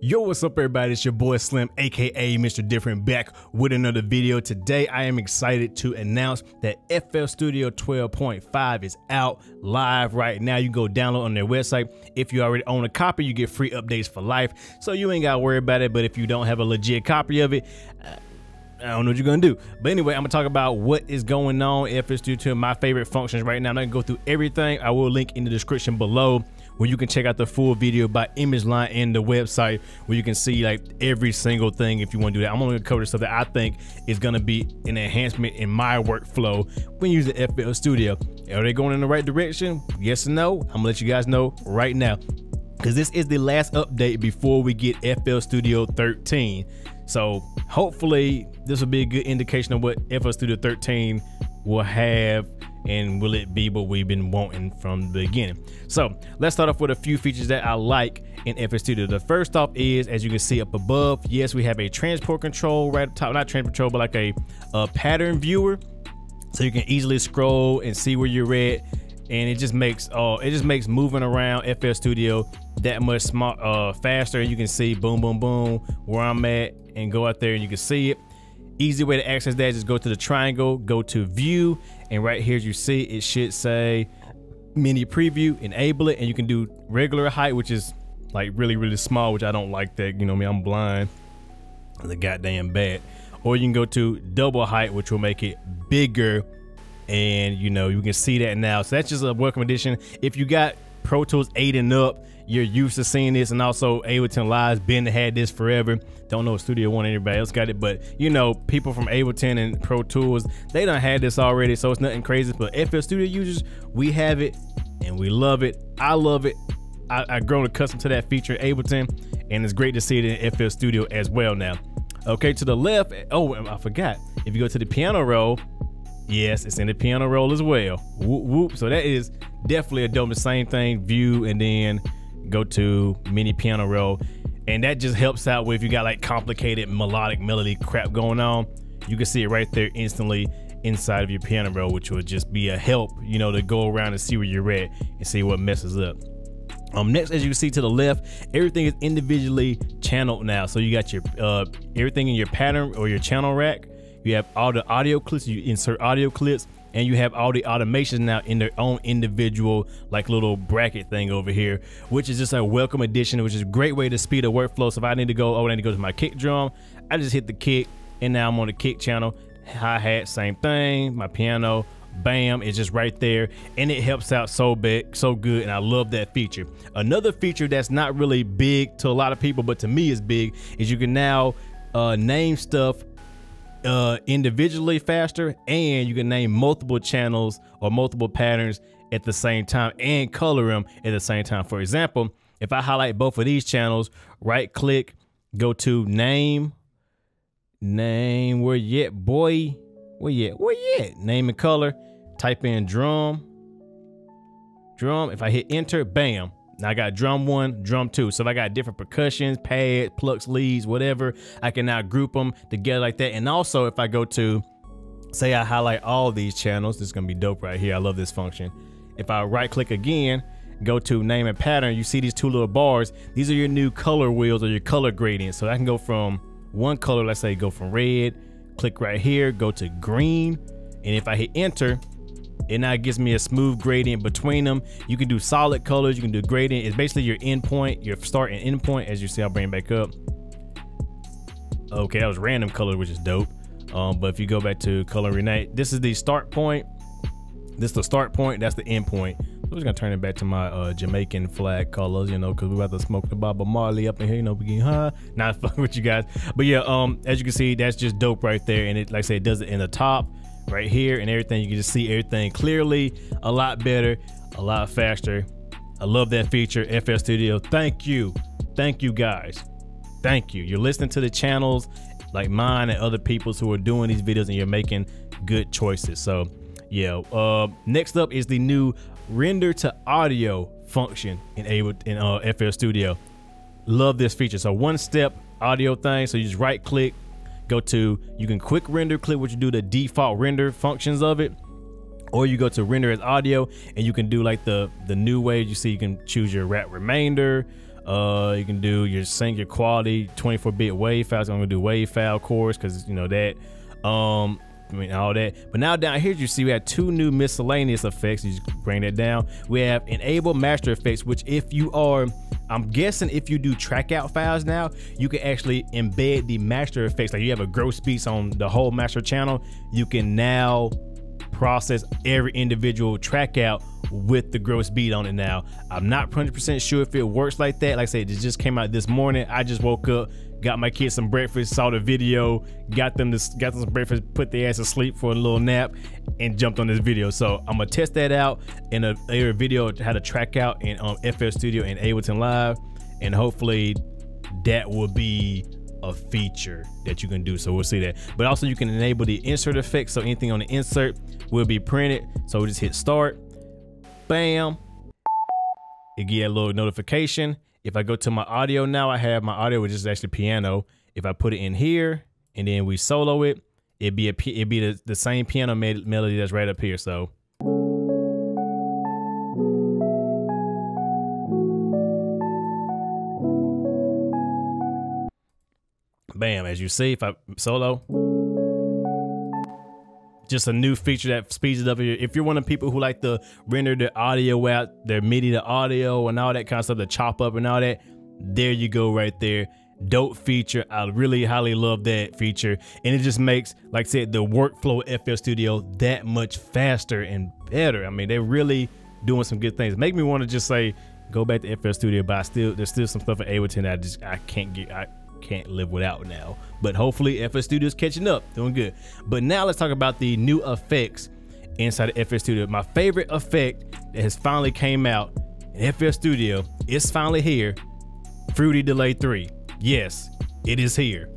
Yo, what's up everybody? It's your boy Slim, aka Mr. Different, back with another video. Today I am excited to announce that FL Studio 12.5 is out live right now. You can go download on their website. If you already own a copy, you get free updates for life, so you ain't gotta worry about it. But if you don't have a legit copy of it, I don't know what you're gonna do. But anyway, I'm gonna talk about what is going on in FL Studio 2, my favorite functions right now. I'm not gonna go through everything. I will link in the description below where you can check out the full video by imageline in the website, where you can see like every single thing if you want to do that. I'm only gonna cover the stuff that I think is gonna be an enhancement in my workflow when using FL Studio. Are they going in the right direction? Yes or no? I'm gonna let you guys know right now, because this is the last update before we get FL Studio 13. So hopefully this will be a good indication of what FL Studio 13 will have, and will it be what we've been wanting from the beginning. So let's start off with a few features that I like in FL Studio. The first off is, as you can see up above, yes, we have a transport control right up top, not transport control, but like a pattern viewer, so you can easily scroll and see where you're at, and it just makes moving around FL Studio that much faster. You can see boom boom boom where I'm at and go out there and you can see it. Easy way to access that is just go to the triangle, go to view, and right here as you see it should say mini preview, enable it, and you can do regular height, which is like really small, which I don't like that, you know me, I'm blind, the goddamn bad. Or you can go to double height, which will make it bigger, and you know you can see that now. So that's just a welcome addition. If you got Pro Tools 8 and up, you're used to seeing this, and also Ableton Live's been had this forever. Don't know if Studio One anybody else got it, but you know, people from Ableton and Pro Tools, they done had this already, so it's nothing crazy. But FL Studio users, we have it and we love it. I love it. I've grown accustomed to that feature in Ableton, and it's great to see it in FL Studio as well now. Okay, to the left, oh, I forgot. If you go to the piano roll, yes, it's in the piano roll as well. Whoop whoop. So that is definitely a dope. The same thing, view, and then go to mini piano roll, and that just helps out with if you got like complicated melodic melody crap going on. You can see it right there instantly inside of your piano roll, which will just be a help, you know, to go around and see where you're at and see what messes up. Next, as you can see to the left, everything is individually channeled now. So you got your everything in your pattern or your channel rack. You have all the audio clips, you insert audio clips, and you have all the automations now in their own individual like little bracket thing over here, which is just a welcome addition, which is a great way to speed a workflow. So if I need to go, I need to go to my kick drum, I just hit the kick, and now I'm on the kick channel. Hi-hat, same thing. My piano, bam, it's just right there, and it helps out so good, and I love that feature. Another feature that's not really big to a lot of people, but to me is big, is you can now name stuff individually faster, and you can name multiple channels or multiple patterns at the same time and color them at the same time. For example, if I highlight both of these channels, right click, go to name, where you at, boy, where you at, name and color, type in drum. If I hit enter, bam, now I got drum 1, drum 2. So if I got different percussions, pads, plucks, leads, whatever, I can now group them together like that. And also if I go to, say I highlight all these channels, this is gonna be dope right here. I love this function. If I right click again, go to name and pattern, you see these two little bars. These are your new color wheels or your color gradients. So I can go from one color, let's say go from red, click right here, go to green. And if I hit enter, it now gives me a smooth gradient between them. You can do solid colors, you can do gradient. It's basically your endpoint, your start and end point. As you see, I'll bring it back up. Okay, that was random color, which is dope. But if you go back to color renate, this is the start point. This is the start point, that's the end point. So we're just gonna turn it back to my Jamaican flag colors, you know, because we're about to smoke the Bob Marley up in here, you know, we getting high. Not fucking with you guys. But yeah, as you can see, that's just dope right there. And it, like I said, it does it in the top right here and everything. You can just see everything clearly, a lot better, a lot faster. I love that feature. FL Studio, thank you guys, thank you. You're listening to the channels like mine and other people's who are doing these videos, and you're making good choices. So yeah, next up is the new render to audio function in FL Studio. Love this feature. So one step audio thing, so you just right click, go to, you can quick render, click what you do the default render functions of it, or you go to render as audio, and you can do like the new way. You see, you can choose your wrap remainder, You can do your sync, your quality, 24-bit wave files. I'm gonna do wave file, of course, because you know that. I mean, all that. But now down here, you see we have 2 new miscellaneous effects. You just bring that down. We have enable master effects, which if you are, I'm guessing if you do track out files now, you can actually embed the master effects. Like you have a gross beats on the whole master channel, you can now process every individual track out with the gross beat on it now. I'm not 100% sure if it works like that. Like I said, it just came out this morning. I just woke up, got my kids some breakfast, saw the video, got them some breakfast, put their ass to sleep for a little nap, and jumped on this video. So I'm gonna test that out in a video how to track out in FL Studio and Ableton Live, and hopefully that will be a feature that you can do. So we'll see that. But also you can enable the insert effect, so anything on the insert will be printed. So we'll just hit start, bam, it get a little notification. If I go to my audio now, I have my audio, which is actually piano. If I put it in here and then we solo it, it'd be the same piano melody that's right up here. So bam, as you see, if I solo, just a new feature that speeds it up. If you're one of the people who like to render the audio out, their MIDI to audio and all that kind of stuff, the chop up and all that, there you go right there. Dope feature. I really highly love that feature. And it just makes, like I said, the workflow of FL Studio that much faster and better. I mean, they're really doing some good things. Make me want to just say, go back to FL Studio, but there's still some stuff in Ableton that I can't live without now. But hopefully FL Studio is catching up, doing good. But now let's talk about the new effects inside of FL Studio. My favorite effect that has finally came out in FL Studio is finally here. Fruity Delay 3. Yes, it is here.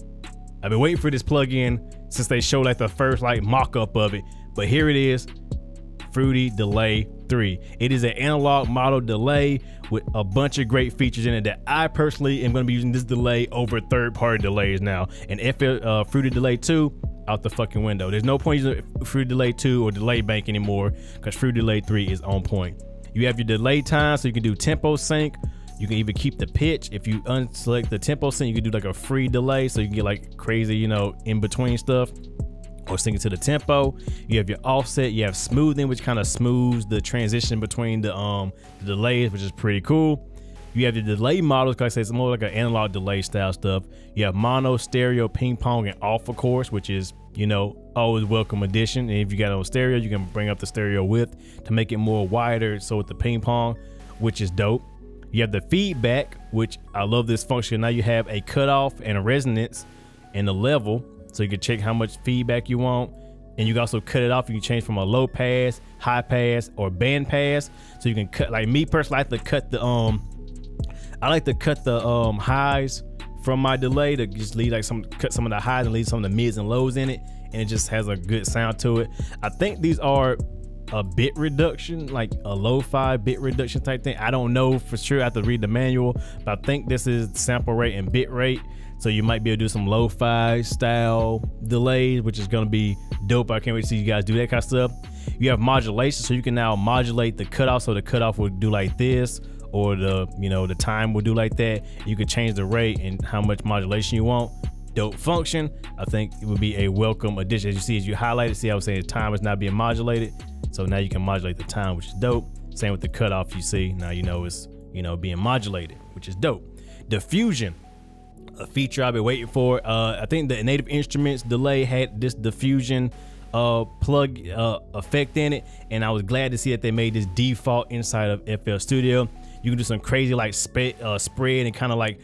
I've been waiting for this plugin since they showed like the first like mock-up of it, but here it is, Fruity Delay 3. It is an analog model delay with a bunch of great features in it that I personally am going to be using this delay over third-party delays now. And Fruity Delay 2 out the fucking window. There's no point using Fruity Delay 2 or Delay Bank anymore because Fruity Delay 3 is on point. You have your delay time, so you can do tempo sync. You can even keep the pitch. If you unselect the tempo sync, you can do like a free delay, so you can get like crazy, you know, in between stuff, or sync it to the tempo. You have your offset, you have smoothing, which kind of smooths the transition between the delays, which is pretty cool. You have your delay models, like I said, it's more like an analog delay style stuff. You have mono, stereo, ping pong, and off, of course, which is, you know, always welcome addition. And if you got it on stereo, you can bring up the stereo width to make it more wider, so with the ping pong, which is dope. You have the feedback, which I love this function. Now you have a cutoff and a resonance and a level, so you can check how much feedback you want. And you can also cut it off. You can change from a low pass, high pass, or band pass. So you can cut, like me personally, I like to cut the highs from my delay to just leave like cut some of the highs and leave some of the mids and lows in it, and it just has a good sound to it. I think these are a bit reduction, like a lo-fi bit reduction type thing. I don't know for sure. I have to read the manual, but I think this is sample rate and bit rate. So you might be able to do some lo-fi style delays, which is going to be dope. I can't wait to see you guys do that kind of stuff. You have modulation, so you can now modulate the cutoff. So the cutoff will do like this, or the time will do like that. You can change the rate and how much modulation you want. Dope function. I think it would be a welcome addition. As you see, as you highlight it, see I was saying the time is not being modulated. So now you can modulate the time, which is dope. Same with the cutoff, you see. Now you know it's, being modulated, which is dope. Diffusion, a feature I've been waiting for. I think the Native Instruments delay had this diffusion plug effect in it, and I was glad to see that they made this default inside of FL Studio. You can do some crazy like spread and kind of like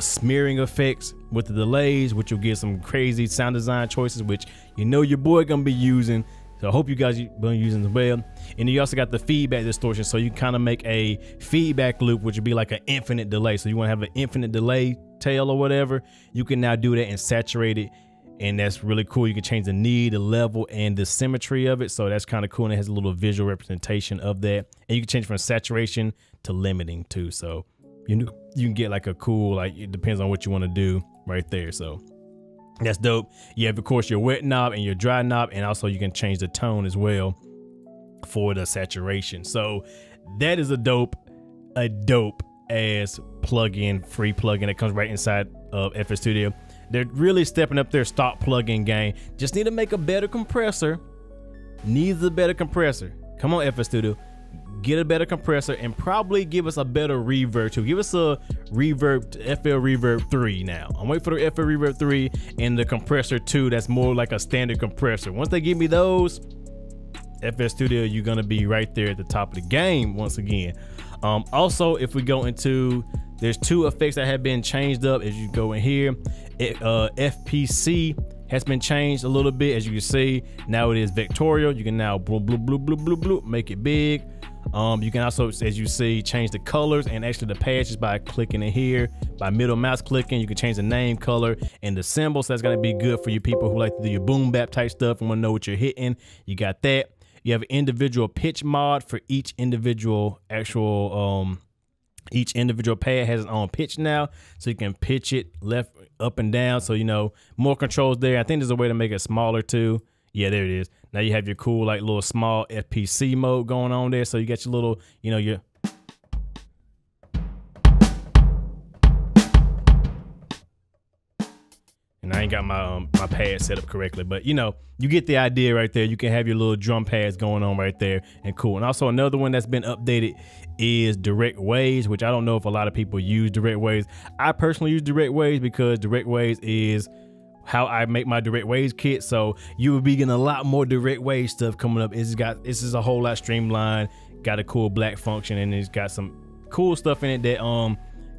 smearing effects with the delays, which will give some crazy sound design choices, which your boy gonna be using. So I hope you guys been using as well. And you also got the feedback distortion, so you kind of make a feedback loop, which would be like an infinite delay. So you want to have an infinite delay tail or whatever, you can now do that and saturate it, and that's really cool. You can change the need, the level, and the symmetry of it, so that's kind of cool, and it has a little visual representation of that. And you can change from saturation to limiting too, so you can get like a cool, like, it depends on what you want to do right there. So that's dope. You have, of course, your wet knob and your dry knob, and also you can change the tone as well for the saturation. So that is a dope ass plugin, free plugin that comes right inside of FL Studio. They're really stepping up their stock plugin game. Just need to make a better compressor. Needs a better compressor. Come on, FL Studio. Get a better compressor and probably give us a better reverb too. Give us a reverb, FL Reverb 3 now. I'm waiting for the FL Reverb 3 and the compressor 2 that's more like a standard compressor. Once they give me those, FL Studio, you're gonna be right there at the top of the game once again. Also, if we go into, there's 2 effects that have been changed up. As you go in here, FPC has been changed a little bit. As you can see, now it is vectorial. You can now bloop, bloop, bloop, bloop, bloop, bloop, make it big. You can also, as you see, change the colors and actually the patches by clicking in here, by middle mouse clicking. You can change the name, color, and the symbol. So that's gonna be good for you people who like to do your boom bap type stuff and wanna know what you're hitting. You got that. You have an individual pitch mod for each individual each individual pad has its own pitch now, so you can pitch it left, up, and down. So, you know, more controls there. I think there's a way to make it smaller too. Yeah, there it is. Now you have your cool, like, little small FPC mode going on there. So you got your little, you know, your and I ain't got my my pad set up correctly, but you know, you get the idea right there. You can have your little drum pads going on right there, and cool. And also another one that's been updated is direct waves, which I don't know if a lot of people use direct waves. I personally use direct waves because direct waves is how I make my direct waves kit. So you will be getting a lot more direct wave stuff coming up. This is a whole lot streamlined, got a cool black function, and it's got some cool stuff in it that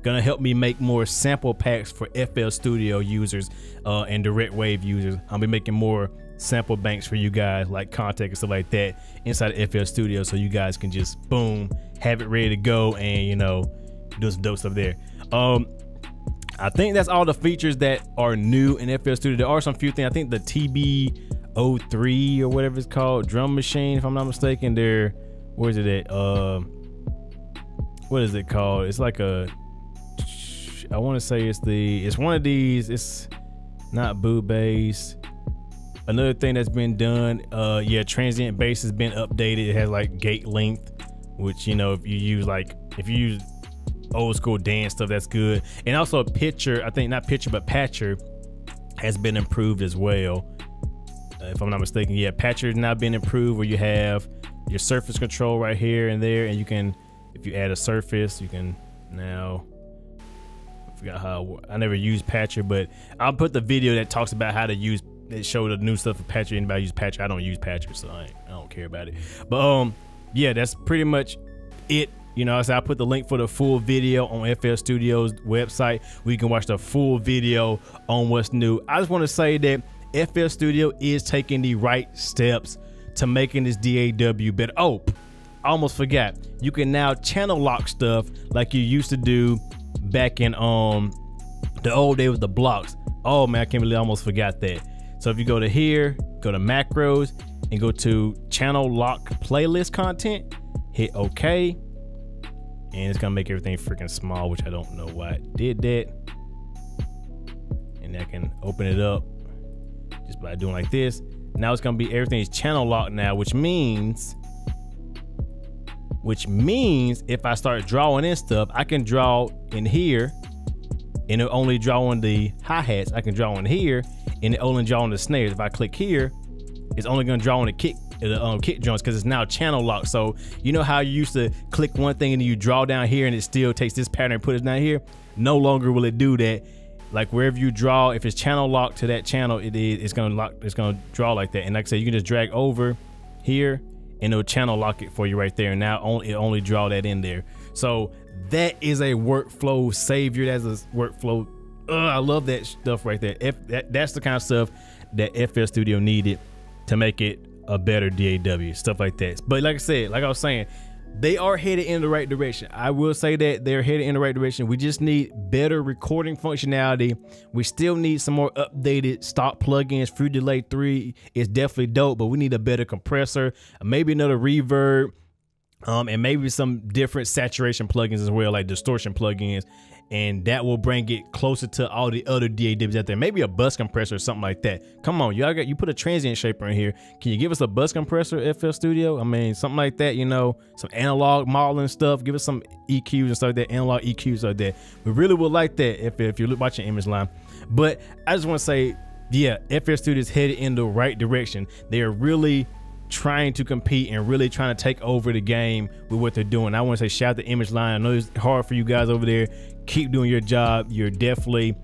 gonna help me make more sample packs for FL Studio users and direct wave users. I'll be making more sample banks for you guys, like contact and stuff like that inside of FL Studio, so you guys can just boom, have it ready to go, and you know, do some dope stuff there. I think that's all the features that are new in FL Studio. There are some few things. I think the TB03 or whatever it's called, drum machine, if I'm not mistaken, there, where is it at? What is it called? It's like a, I want to say it's one of these. It's not boot bass. Another thing that's been done, yeah, transient bass has been updated. It has like gate length, which, you know, if you use old school dance stuff, that's good. And also a pitcher, I think not pitcher but patcher has been improved as well, if I'm not mistaken. Yeah, patcher has now been improved, where you have your surface control right here and there, and you can, if you add a surface, you can now, I forgot how, I never used patcher, but I'll put the video that talks about how to use, that show the new stuff for patcher. Anybody use patcher? I don't use patcher, so I don't care about it. But yeah, that's pretty much it. You know, so I put the link for the full video on FL Studio's website where you can watch the full video on what's new. I just want to say that FL Studio is taking the right steps to making this DAW better. Oh, I almost forgot. You can now channel lock stuff like you used to do back in the old day with the blocks. Oh man, I can't believe I almost forgot that. So if you go to here, go to macros and go to channel lock playlist content, hit OK. And it's gonna make everything freaking small, which I don't know why it did that. And I can open it up just by doing like this. Now it's gonna be, everything is channel locked now, which means if I start drawing in stuff, I can draw in here and it'll only draw on the hi-hats. I can draw in here and it only draw on the snares. If I click here, it's only gonna draw on the kick drums, because it's now channel locked. So you know how you used to click one thing and then you draw down here and it still takes this pattern and put it down here? No longer will it do that. Like wherever you draw, if it's channel locked to that channel, it's gonna draw like that. And like I said, you can just drag over here and it'll channel lock it for you right there. And now it only draw that in there. So that is a workflow savior. That's a workflow. I love that stuff right there. That's the kind of stuff that FL Studio needed to make it a better DAW, stuff like that. But like I said, like I was saying, they are headed in the right direction. I will say that they're headed in the right direction. We just need better recording functionality. We still need some more updated stock plugins. Fruit Delay 3 is definitely dope, but we need a better compressor, maybe another reverb, and maybe some different saturation plugins as well, like distortion plugins. and that will bring it closer to all the other DAWs out there. Maybe a bus compressor or something like that. Come on, you put a transient shaper in here. Can you give us a bus compressor, FL Studio? I mean, something like that, you know, some analog modeling stuff. Give us some EQs and stuff like that, analog EQs like that. We really would like that if you're watching imageline. But I just want to say, yeah, FL Studio is headed in the right direction. They are really trying to compete and really trying to take over the game with what they're doing. I want to say shout out to imageline. I know it's hard for you guys over there. Keep doing your job. You're definitely,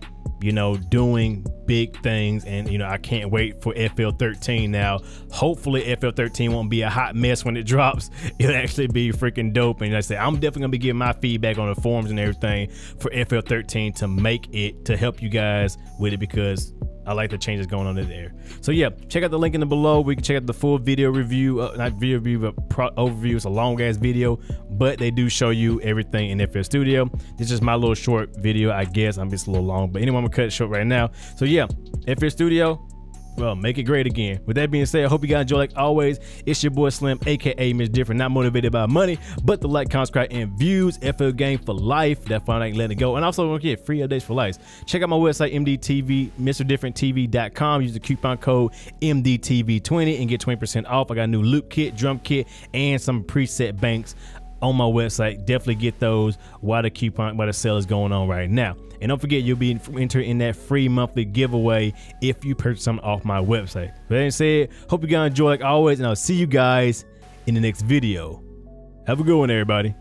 you know, doing big things, and you know, I can't wait for FL13 now. Hopefully FL13 won't be a hot mess when it drops. It'll actually be freaking dope. And like I said, I'm definitely gonna be giving my feedback on the forums and everything for FL13 to make it, to help you guys with it, because I like the changes going on in there. So yeah, check out the link in the below. We can check out the full video review, not video review, but overview. It's a long ass video, but they do show you everything in FL Studio. This is my little short video, I guess. I'm just a little long, but anyway, I'm gonna cut it short right now. So yeah, FL Studio, well, make it great again. With that being said, I hope you guys enjoy. Like always, it's your boy Slim, aka Mr. Different, not motivated by money, but the like, comment, subscribe, and views. FL game for life. That fun, I ain't letting it go. And also, don't forget, free updates for life. Check out my website, MDTV, MrDifferentTV.com. Use the coupon code MDTV20 and get 20% off. I got a new loop kit, drum kit, and some preset banks on my website. Definitely get those while the sale is going on right now. And don't forget, you'll be entered in that free monthly giveaway if you purchase something off my website. With that being said, hope you guys enjoy like always, and I'll see you guys in the next video. Have a good one, everybody.